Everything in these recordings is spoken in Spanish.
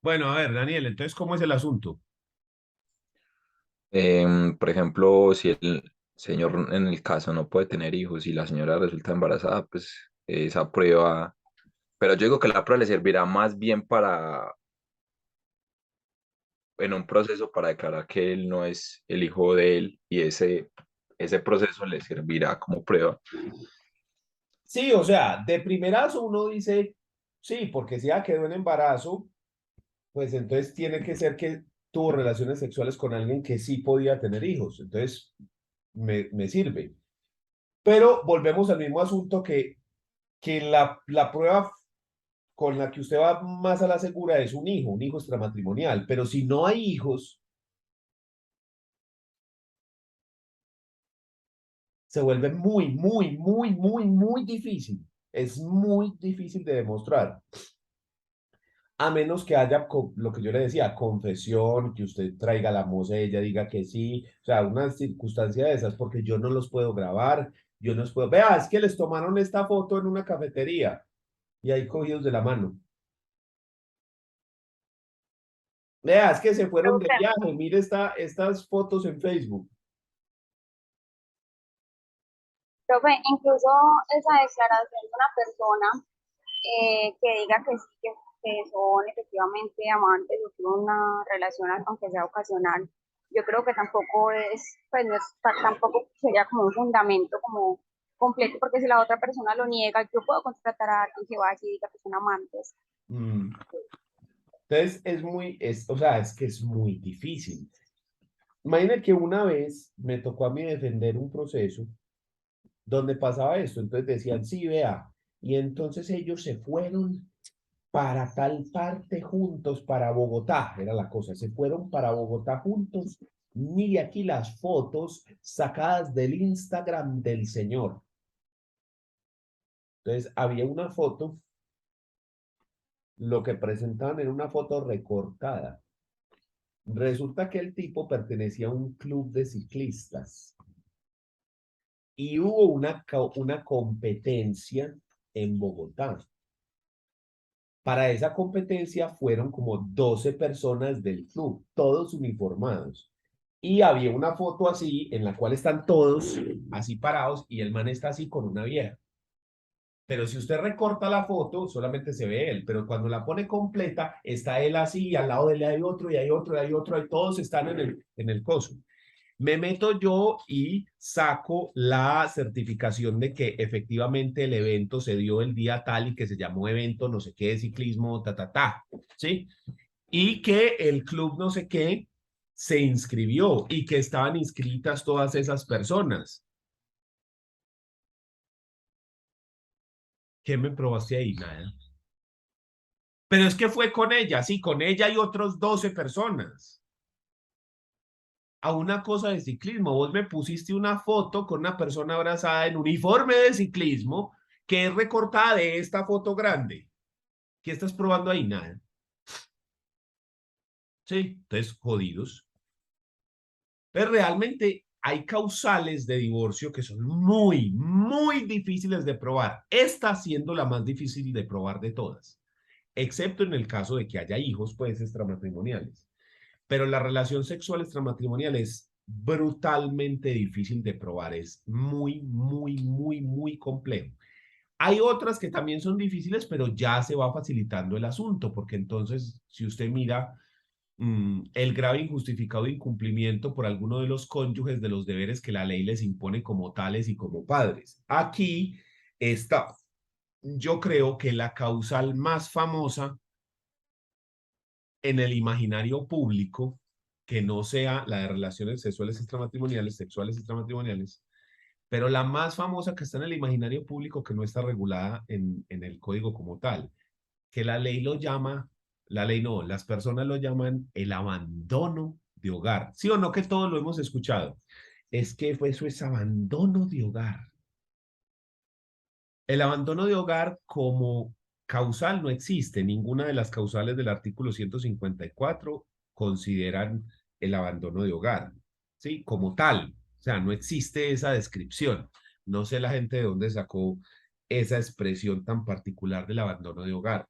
Bueno, a ver, Daniel, entonces, ¿cómo es el asunto? Por ejemplo, si el señor en el caso no puede tener hijos y la señora resulta embarazada, pues esa prueba, pero yo digo que la prueba le servirá más bien en un proceso para declarar que él no es el hijo de él y ese proceso le servirá como prueba. Sí, o sea, de primerazo uno dice, sí, porque si ya quedó en embarazo, pues entonces tiene que ser que tuvo relaciones sexuales con alguien que sí podía tener hijos. Entonces, me sirve. Pero volvemos al mismo asunto que la prueba con la que usted va más a la segura es un hijo extramatrimonial. Pero si no hay hijos, se vuelve muy difícil. Es muy difícil de demostrar. A menos que haya lo que yo le decía, confesión, que usted traiga la moza y ella diga que sí, o sea, una circunstancia de esas, porque yo no los puedo grabar, yo no los puedo, vea, es que les tomaron esta foto en una cafetería y ahí cogidos de la mano. Vea, es que se fueron de viaje, mire estas fotos en Facebook. Profe, incluso esa declaración de una persona que diga que sí, que son efectivamente amantes o tienen una relación, aunque sea ocasional, yo creo que tampoco es, pues no es, tampoco sería como un fundamento como completo, porque si la otra persona lo niega, yo puedo contratar a alguien que vaya y diga que son amantes. Mm. Entonces o sea, es que es muy difícil. Imagina que una vez me tocó a mí defender un proceso donde pasaba esto, entonces decían, sí, vea, y entonces ellos se fueron para tal parte juntos, para Bogotá, era la cosa, se fueron para Bogotá juntos. Mire aquí las fotos sacadas del Instagram del señor. Entonces había una foto, lo que presentaban era una foto recortada. Resulta que el tipo pertenecía a un club de ciclistas y hubo una competencia en Bogotá. Para esa competencia fueron como 12 personas del club, todos uniformados. Y había una foto así en la cual están todos así parados y el man está así con una vieja. Pero si usted recorta la foto, solamente se ve él, pero cuando la pone completa, está él así y al lado de él hay otro y hay otro y hay otro y todos están en el coso. Me meto yo y saco la certificación de que efectivamente el evento se dio el día tal y que se llamó evento no sé qué de ciclismo, ¿sí? Y que el club no sé qué se inscribió y que estaban inscritas todas esas personas. ¿Qué me probaste ahí? Nada. Pero es que fue con ella, sí, con ella y otros 12 personas. A una cosa de ciclismo. Vos me pusiste una foto con una persona abrazada en uniforme de ciclismo que es recortada de esta foto grande. ¿Qué estás probando ahí? Nada. Sí, entonces jodidos. Pero realmente hay causales de divorcio que son muy difíciles de probar. Esta siendo la más difícil de probar de todas, excepto en el caso de que haya hijos, pues, extramatrimoniales. Pero la relación sexual extramatrimonial es brutalmente difícil de probar, es muy complejo. Hay otras que también son difíciles, pero ya se va facilitando el asunto, porque entonces, si usted mira el grave injustificado incumplimiento por alguno de los cónyuges de los deberes que la ley les impone como tales y como padres. Aquí está, yo creo que la causal más famosa en el imaginario público, que no sea la de relaciones sexuales extramatrimoniales, pero la más famosa que está en el imaginario público que no está regulada en el código como tal, que la ley lo llama, la ley no, las personas lo llaman el abandono de hogar. ¿Sí o no que todos lo hemos escuchado? Es que eso es abandono de hogar. El abandono de hogar como causal no existe. Ninguna de las causales del artículo 154 consideran el abandono de hogar, ¿sí? Como tal. O sea, no existe esa descripción. No sé la gente de dónde sacó esa expresión tan particular del abandono de hogar.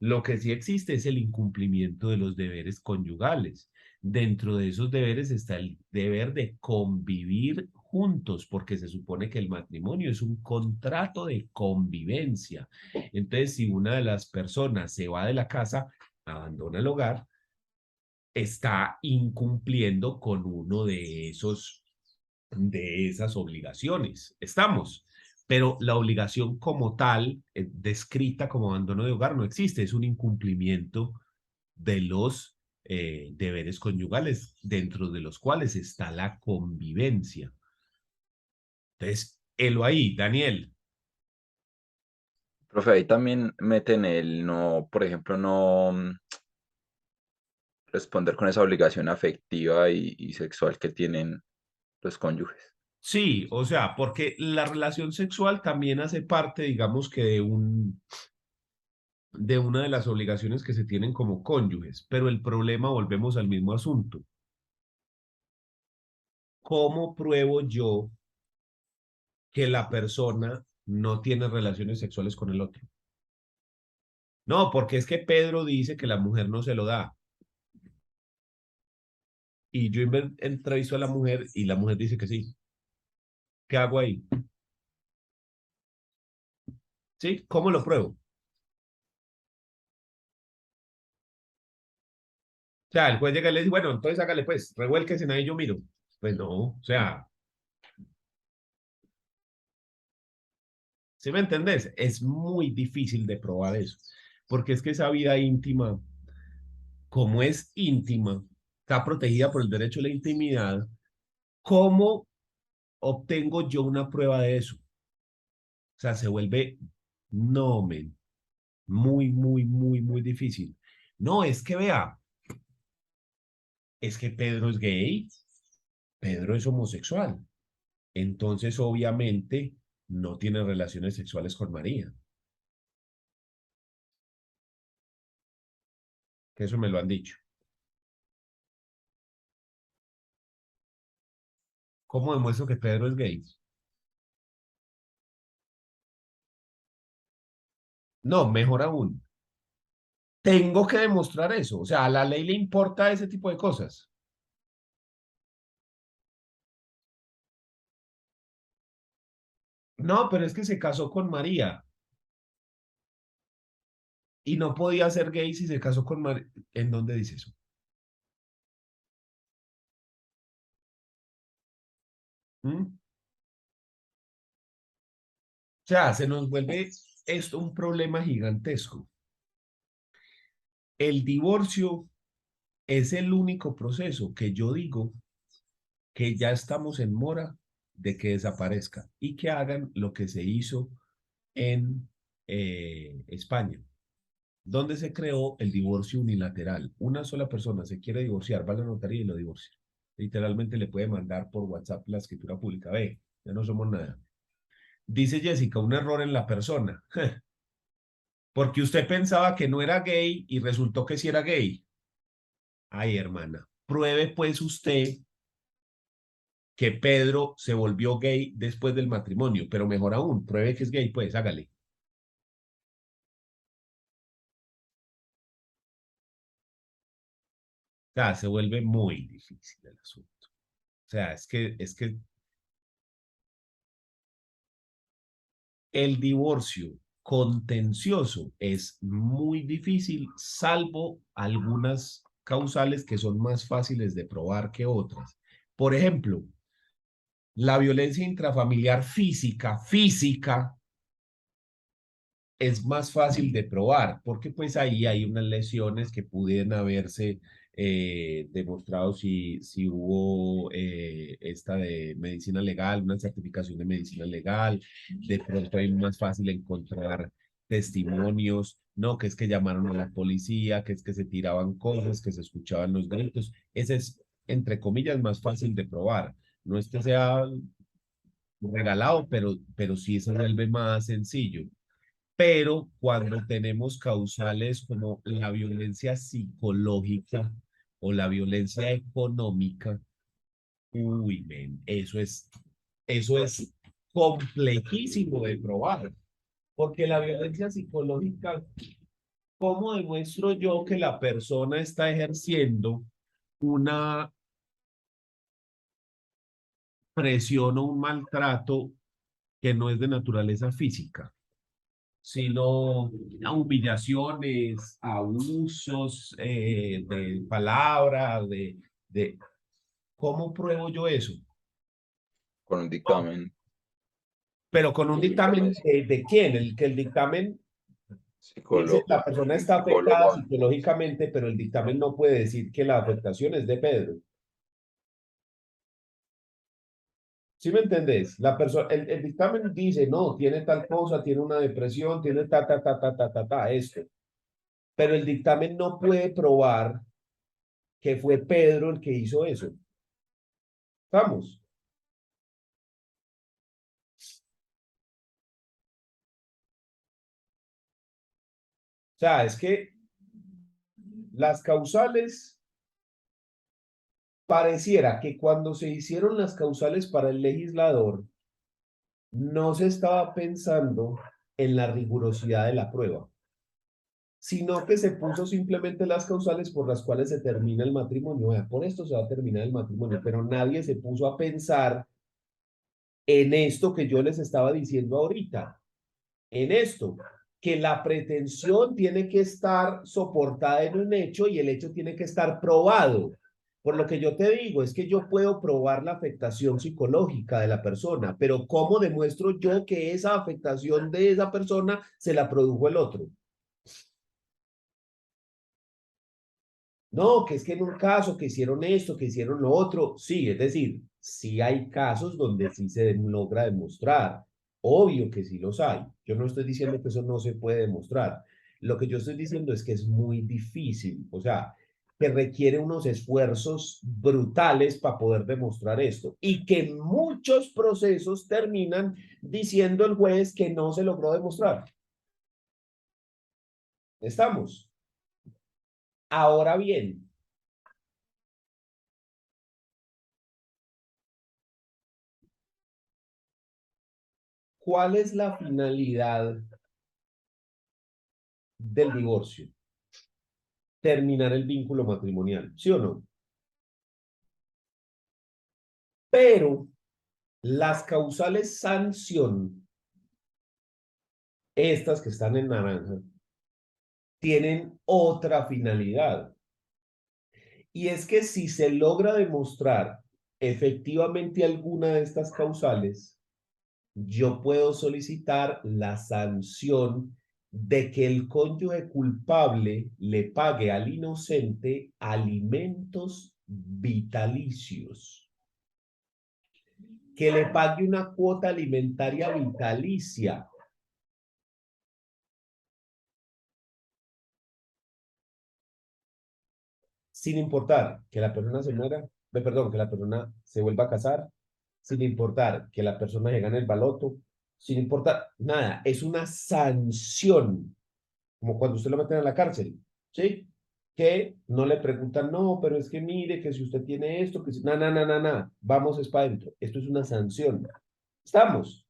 Lo que sí existe es el incumplimiento de los deberes conyugales. Dentro de esos deberes está el deber de convivir juntos, porque se supone que el matrimonio es un contrato de convivencia. Entonces, si una de las personas se va de la casa, abandona el hogar, está incumpliendo con uno de esas obligaciones. Estamos. Pero la obligación como tal, descrita como abandono de hogar, no existe. Es un incumplimiento de los deberes conyugales, dentro de los cuales está la convivencia. Entonces, helo ahí, Daniel. Profe, ahí también meten el no, por ejemplo, no responder con esa obligación afectiva y sexual que tienen los cónyuges. Sí, o sea, porque la relación sexual también hace parte, digamos que de una de las obligaciones que se tienen como cónyuges, pero el problema, volvemos al mismo asunto. ¿Cómo pruebo yo que la persona no tiene relaciones sexuales con el otro? No, porque es que Pedro dice que la mujer no se lo da. Y yo entrevisto a la mujer y la mujer dice que sí. ¿Qué hago ahí? ¿Sí? ¿Cómo lo pruebo? O sea, el juez llega y le dice, bueno, entonces hágale pues, revuélquese en ahí, yo miro. Pues no, o sea, ¿sí me entendés? Es muy difícil de probar eso, porque es que esa vida íntima, como es íntima, está protegida por el derecho a la intimidad. ¿Cómo obtengo yo una prueba de eso? O sea, se vuelve, no, men, muy difícil. No, es que vea, es que Pedro es gay, Pedro es homosexual, entonces obviamente no tiene relaciones sexuales con María, que eso me lo han dicho. ¿Cómo demuestro que Pedro es gay? No, mejor aún. Tengo que demostrar eso. O sea, a la ley le importa ese tipo de cosas. No, pero es que se casó con María y no podía ser gay si se casó con María. ¿En dónde dice eso? ¿Mm? O sea, se nos vuelve esto un problema gigantesco. El divorcio es el único proceso que yo digo que ya estamos en mora de que desaparezca y que hagan lo que se hizo en España, donde se creó el divorcio unilateral. Una sola persona se quiere divorciar, va a la notaría y lo divorcia. Literalmente le puede mandar por WhatsApp la escritura pública. Ve, ya no somos nada. Dice Jessica, un error en la persona. Porque usted pensaba que no era gay y resultó que sí era gay. Ay, hermana, pruebe pues usted que Pedro se volvió gay después del matrimonio, pero mejor aún, pruebe que es gay, pues hágale. O sea, se vuelve muy difícil el asunto. O sea, es que el divorcio contencioso es muy difícil, salvo algunas causales que son más fáciles de probar que otras. Por ejemplo, la violencia intrafamiliar física, es más fácil de probar, porque pues ahí hay unas lesiones que pudieran haberse demostrado si hubo esta de medicina legal, una certificación de medicina legal, de pronto es más fácil encontrar testimonios, no, que es que llamaron a la policía, que es que se tiraban cosas, que se escuchaban los gritos, ese es, entre comillas, más fácil de probar. No es que sea regalado, pero sí se vuelve más sencillo. Pero cuando tenemos causales como la violencia psicológica o la violencia económica, uy, men, eso es complejísimo de probar, porque la violencia psicológica, ¿cómo demuestro yo que la persona está ejerciendo una presión o un maltrato que no es de naturaleza física, sino a humillaciones, abusos de palabras, de... ¿Cómo pruebo yo eso? Con un dictamen Pero con un dictamen de quién, que el dictamen dice la persona está afectada psicólogo. psicológicamente, pero el dictamen no puede decir que la afectación es de Pedro. ¿Sí me entendés? La persona, el dictamen dice, no, tiene tal cosa, tiene una depresión, tiene esto. Pero el dictamen no puede probar que fue Pedro el que hizo eso. ¿Vamos? O sea, es que las causales, pareciera que cuando se hicieron las causales para el legislador, no se estaba pensando en la rigurosidad de la prueba, sino que se puso simplemente las causales por las cuales se termina el matrimonio. Vea, por esto se va a terminar el matrimonio, pero nadie se puso a pensar en esto que yo les estaba diciendo ahorita, en esto, que la pretensión tiene que estar soportada en un hecho y el hecho tiene que estar probado. Por lo que yo te digo, es que yo puedo probar la afectación psicológica de la persona, pero ¿cómo demuestro yo que esa afectación de esa persona se la produjo el otro? No, que es que en un caso que hicieron esto, que hicieron lo otro, sí, es decir, sí hay casos donde sí se logra demostrar. Obvio que sí los hay. Yo no estoy diciendo que eso no se puede demostrar. Lo que yo estoy diciendo es que es muy difícil, o sea, que requiere unos esfuerzos brutales para poder demostrar esto y que en muchos procesos terminan diciendo el juez que no se logró demostrar. ¿Estamos? Ahora bien, ¿cuál es la finalidad del divorcio? Terminar el vínculo matrimonial, ¿sí o no? Pero las causales sanción, estas que están en naranja, tienen otra finalidad. Y es que si se logra demostrar efectivamente alguna de estas causales, yo puedo solicitar la sanción de que el cónyuge culpable le pague al inocente alimentos vitalicios, que le pague una cuota alimentaria vitalicia, sin importar que la persona se muera, perdón, que la persona se vuelva a casar, sin importar que la persona se gane el baloto, sin importar nada, es una sanción, como cuando usted lo meten a la cárcel, ¿sí? Que no le preguntan, no, pero es que mire, que si usted tiene esto, que si, vamos es para adentro. Esto es una sanción. ¿Estamos?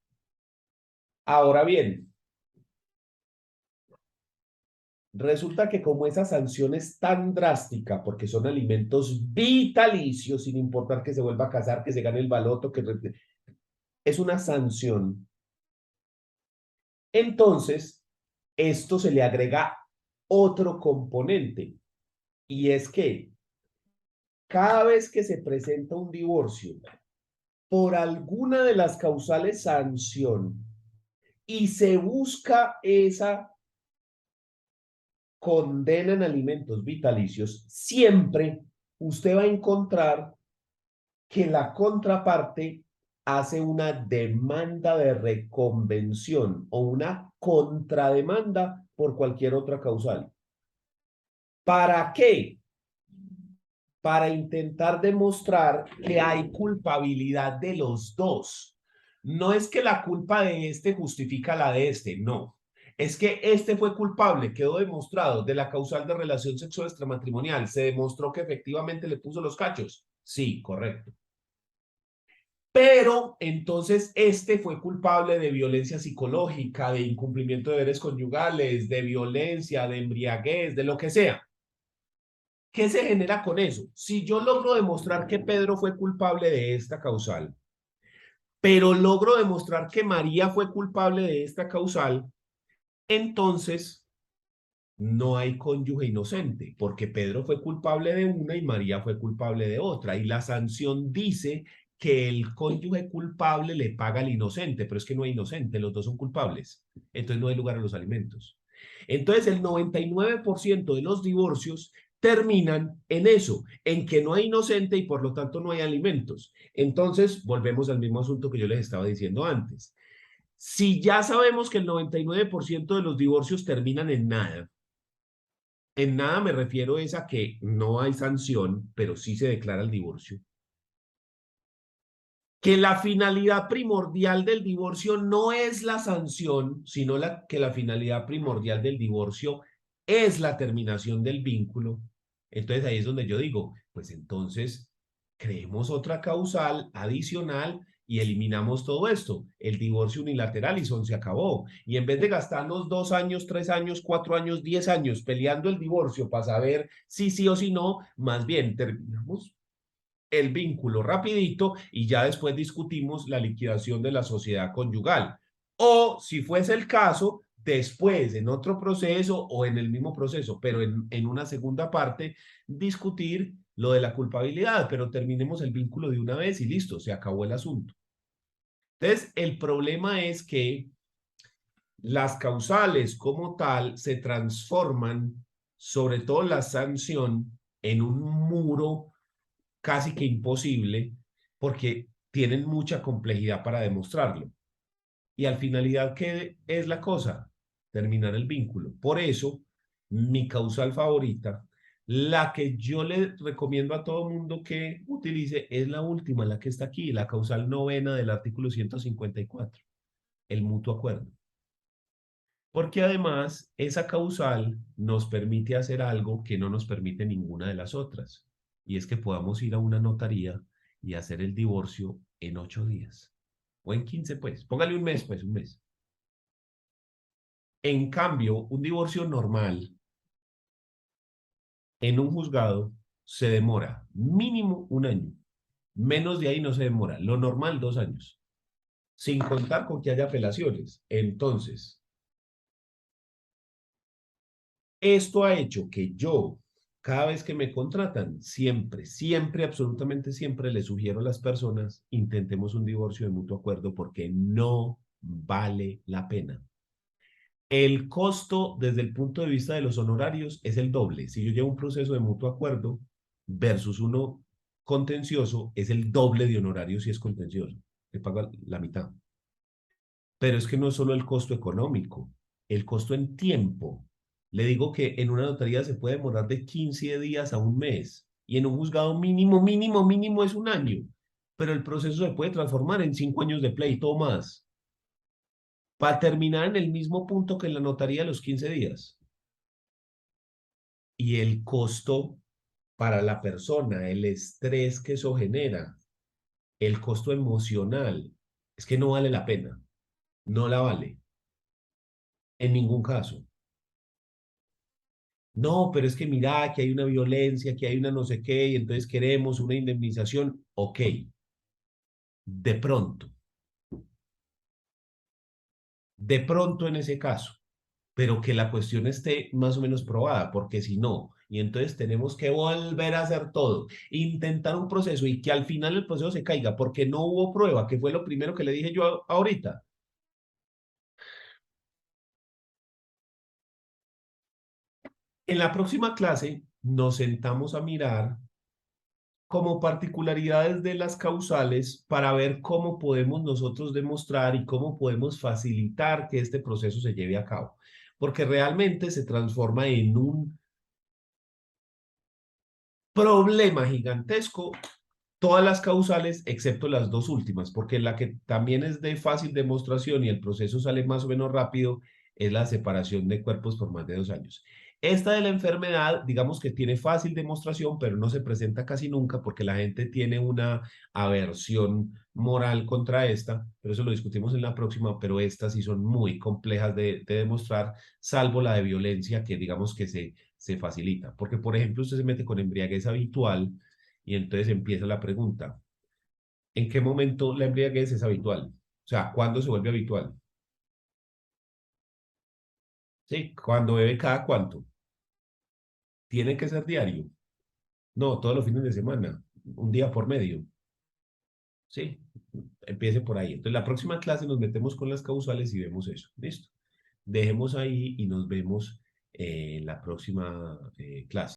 Ahora bien, resulta que como esa sanción es tan drástica, porque son alimentos vitalicios, sin importar que se vuelva a casar, que se gane el baloto, que es una sanción. Entonces, esto se le agrega otro componente, y es que cada vez que se presenta un divorcio por alguna de las causales sanción y se busca esa condena en alimentos vitalicios, siempre usted va a encontrar que la contraparte hace una demanda de reconvención o una contrademanda por cualquier otra causal. ¿Para qué? Para intentar demostrar que hay culpabilidad de los dos. No es que la culpa de este justifica la de este, no. Es que este fue culpable, quedó demostrado de la causal de relación sexual extramatrimonial. ¿Se demostró que efectivamente le puso los cachos? Sí, correcto. Pero entonces este fue culpable de violencia psicológica, de incumplimiento de deberes conyugales, de violencia, de embriaguez, de lo que sea. ¿Qué se genera con eso? Si yo logro demostrar que Pedro fue culpable de esta causal, pero logro demostrar que María fue culpable de esta causal, entonces no hay cónyuge inocente, porque Pedro fue culpable de una y María fue culpable de otra. Y la sanción dice que el cónyuge culpable le paga al inocente, pero es que no hay inocente, los dos son culpables. Entonces no hay lugar a los alimentos. Entonces el 99% de los divorcios terminan en eso, en que no hay inocente y por lo tanto no hay alimentos. Entonces volvemos al mismo asunto que yo les estaba diciendo antes. Si ya sabemos que el 99% de los divorcios terminan en nada me refiero es a que no hay sanción, pero sí se declara el divorcio. Que la finalidad primordial del divorcio no es la sanción, sino que la finalidad primordial del divorcio es la terminación del vínculo. Entonces ahí es donde yo digo, pues entonces creemos otra causal adicional y eliminamos todo esto. El divorcio unilateral y se acabó. Y en vez de gastarnos 2 años, 3 años, 4 años, 10 años peleando el divorcio para saber si sí o si no, más bien terminamos el vínculo rapidito y ya después discutimos la liquidación de la sociedad conyugal. O si fuese el caso, después en otro proceso o en el mismo proceso, pero en una segunda parte, discutir lo de la culpabilidad, pero terminemos el vínculo de una vez y listo, se acabó el asunto. Entonces, el problema es que las causales como tal se transforman, sobre todo la sanción, en un muro casi que imposible porque tienen mucha complejidad para demostrarlo. Y al finalidad, ¿qué es la cosa? Terminar el vínculo. Por eso, mi causal favorita, la que yo le recomiendo a todo mundo que utilice, es la última, la que está aquí, la causal novena del artículo 154, el mutuo acuerdo. Porque además, esa causal nos permite hacer algo que no nos permite ninguna de las otras. Y es que podamos ir a una notaría y hacer el divorcio en 8 días. O en 15, pues. Póngale un mes, pues, un mes. En cambio, un divorcio normal en un juzgado se demora mínimo 1 año. Menos de ahí no se demora. Lo normal, 2 años. Sin contar con que haya apelaciones. Entonces, esto ha hecho que yo, cada vez que me contratan, siempre, siempre, absolutamente siempre les sugiero a las personas, intentemos un divorcio de mutuo acuerdo porque no vale la pena. El costo desde el punto de vista de los honorarios es el doble. Si yo llevo un proceso de mutuo acuerdo versus uno contencioso, es el doble de honorarios si es contencioso. Le paga la mitad. Pero es que no es solo el costo económico, el costo en tiempo. Le digo que en una notaría se puede demorar de 15 días a un mes y en un juzgado mínimo, mínimo, mínimo es 1 año. Pero el proceso se puede transformar en 5 años de pleito o más para terminar en el mismo punto que en la notaría a los 15 días. Y el costo para la persona, el estrés que eso genera, el costo emocional, es que no vale la pena. No la vale. En ningún caso. No, pero es que mira, que hay una violencia, que hay una no sé qué, y entonces queremos una indemnización. Ok, de pronto en ese caso, pero que la cuestión esté más o menos probada, porque si no, y entonces tenemos que volver a hacer todo, intentar un proceso y que al final el proceso se caiga porque no hubo prueba, que fue lo primero que le dije yo ahorita. En la próxima clase nos sentamos a mirar como particularidades de las causales para ver cómo podemos nosotros demostrar y cómo podemos facilitar que este proceso se lleve a cabo. Porque realmente se transforma en un problema gigantesco todas las causales excepto las dos últimas, porque la que también es de fácil demostración y el proceso sale más o menos rápido es la separación de cuerpos por más de 2 años. Esta de la enfermedad, digamos que tiene fácil demostración, pero no se presenta casi nunca porque la gente tiene una aversión moral contra esta, pero eso lo discutimos en la próxima, pero estas sí son muy complejas de demostrar, salvo la de violencia que digamos que se facilita. Porque, por ejemplo, usted se mete con embriaguez habitual y entonces empieza la pregunta, ¿en qué momento la embriaguez es habitual? O sea, ¿cuándo se vuelve habitual? Sí, cuando bebe cada cuánto. Tiene que ser diario. No, todos los fines de semana, un día por medio. Sí, empiece por ahí. Entonces, la próxima clase nos metemos con las causales y vemos eso. Listo. Dejemos ahí y nos vemos en la próxima clase.